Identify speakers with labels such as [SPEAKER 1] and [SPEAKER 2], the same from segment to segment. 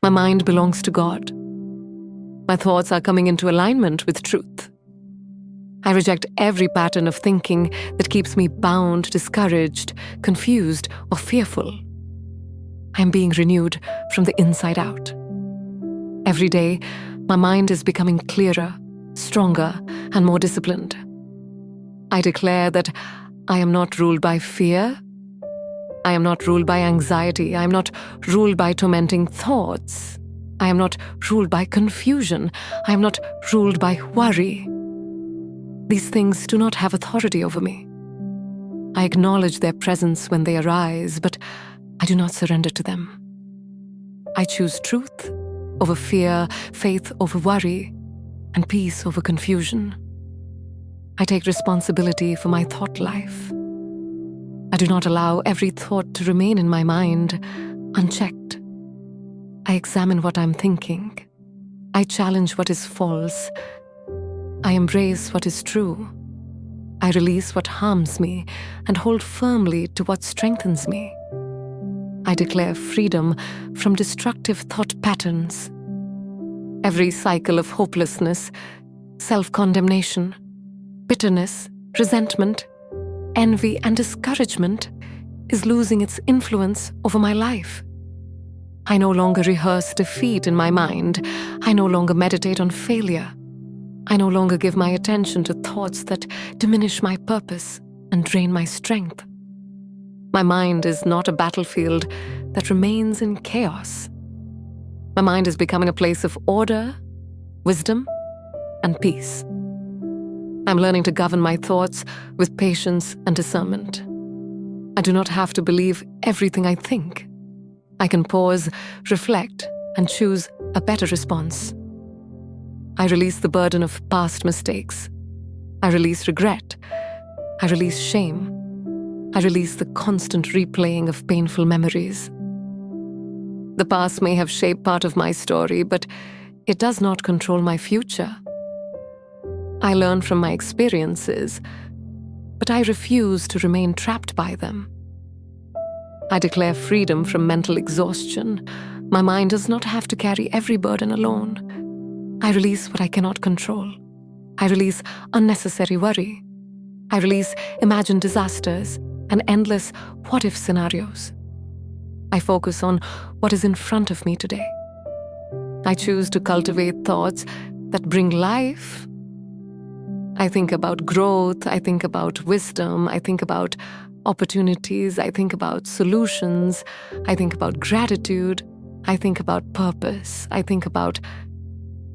[SPEAKER 1] My mind belongs to God. My thoughts are coming into alignment with truth. I reject every pattern of thinking that keeps me bound, discouraged, confused, or fearful. I am being renewed from the inside out. Every day, my mind is becoming clearer, stronger, and more disciplined. I declare that I am not ruled by fear. I am not ruled by anxiety. I am not ruled by tormenting thoughts. I am not ruled by confusion. I am not ruled by worry. These things do not have authority over me. I acknowledge their presence when they arise, but I do not surrender to them. I choose truth over fear, faith over worry, and peace over confusion. I take responsibility for my thought life. I do not allow every thought to remain in my mind unchecked. I examine what I'm thinking. I challenge what is false. I embrace what is true. I release what harms me and hold firmly to what strengthens me. I declare freedom from destructive thought patterns. Every cycle of hopelessness, self-condemnation, bitterness, resentment, envy, and discouragement is losing its influence over my life. I no longer rehearse defeat in my mind. I no longer meditate on failure. I no longer give my attention to thoughts that diminish my purpose and drain my strength. My mind is not a battlefield that remains in chaos. My mind is becoming a place of order, wisdom, and peace. I'm learning to govern my thoughts with patience and discernment. I do not have to believe everything I think. I can pause, reflect, and choose a better response. I release the burden of past mistakes. I release regret. I release shame. I release the constant replaying of painful memories. The past may have shaped part of my story, but it does not control my future. I learn from my experiences, but I refuse to remain trapped by them. I declare freedom from mental exhaustion. My mind does not have to carry every burden alone. I release what I cannot control. I release unnecessary worry. I release imagined disasters and endless what-if scenarios. I focus on what is in front of me today. I choose to cultivate thoughts that bring life. I think about growth. I think about wisdom. I think about opportunities. I think about solutions. I think about gratitude. I think about purpose. I think about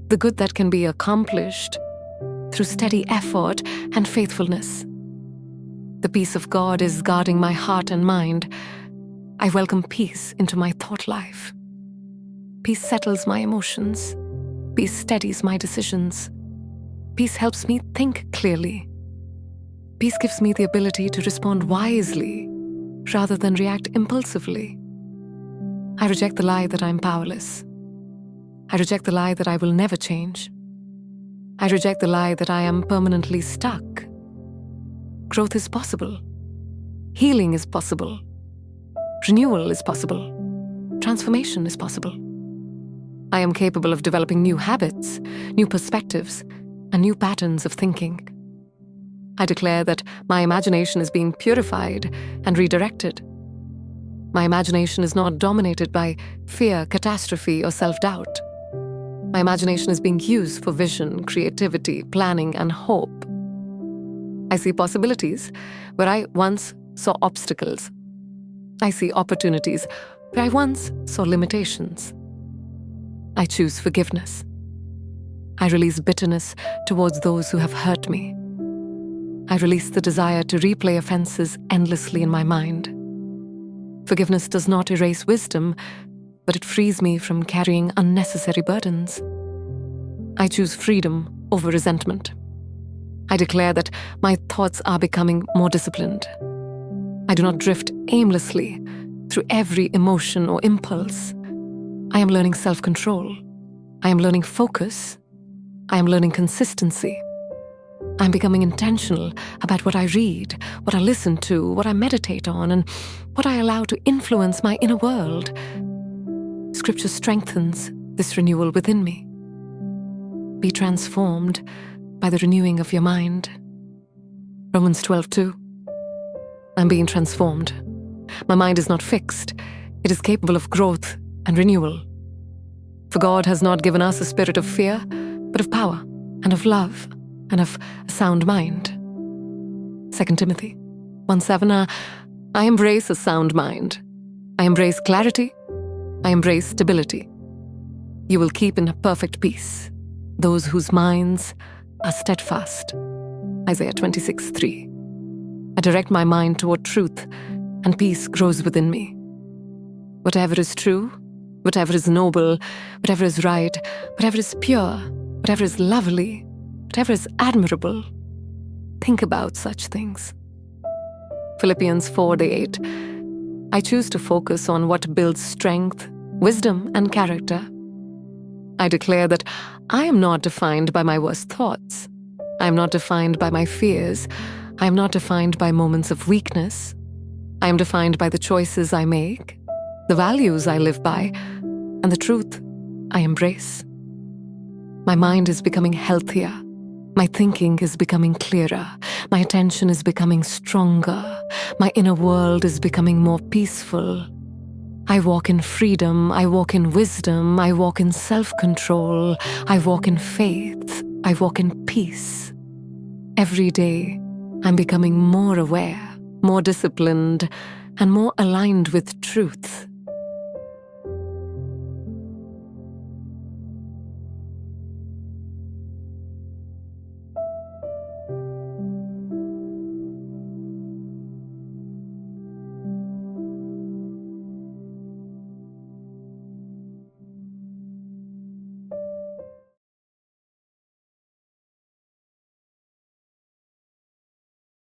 [SPEAKER 1] the good that can be accomplished through steady effort and faithfulness. The peace of God is guarding my heart and mind. I welcome peace into my thought life. Peace settles my emotions. Peace steadies my decisions. Peace helps me think clearly. Peace gives me the ability to respond wisely rather than react impulsively. I reject the lie that I'm powerless. I reject the lie that I will never change. I reject the lie that I am permanently stuck. Growth is possible. Healing is possible. Renewal is possible. Transformation is possible. I am capable of developing new habits, new perspectives, and new patterns of thinking. I declare that my imagination is being purified and redirected. My imagination is not dominated by fear, catastrophe, or self-doubt. My imagination is being used for vision, creativity, planning, and hope. I see possibilities where I once saw obstacles. I see opportunities where I once saw limitations. I choose forgiveness. I release bitterness towards those who have hurt me. I release the desire to replay offenses endlessly in my mind. Forgiveness does not erase wisdom, but it frees me from carrying unnecessary burdens. I choose freedom over resentment. I declare that my thoughts are becoming more disciplined. I do not drift aimlessly through every emotion or impulse. I am learning self-control. I am learning focus. I am learning consistency. I am becoming intentional about what I read, what I listen to, what I meditate on, and what I allow to influence my inner world. Scripture strengthens this renewal within me. Be transformed by the renewing of your mind. Romans 12:2. I'm being transformed. My mind is not fixed. It is capable of growth and renewal. For God has not given us a spirit of fear, but of power and of love and of a sound mind. 2 Timothy 1:7. I embrace a sound mind. I embrace clarity. I embrace stability. You will keep in perfect peace those whose minds are steadfast. Isaiah 26:3. I direct my mind toward truth, and peace grows within me. Whatever is true, whatever is noble, whatever is right, whatever is pure, whatever is lovely, whatever is admirable, think about such things. Philippians 4:8. I choose to focus on what builds strength, wisdom, and character. I declare that I am not defined by my worst thoughts. I am not defined by my fears. I am not defined by moments of weakness. I am defined by the choices I make, the values I live by, and the truth I embrace. My mind is becoming healthier. My thinking is becoming clearer. My attention is becoming stronger. My inner world is becoming more peaceful. I walk in freedom. I walk in wisdom. I walk in self-control. I walk in faith. I walk in peace. Every day, I'm becoming more aware, more disciplined, and more aligned with truth.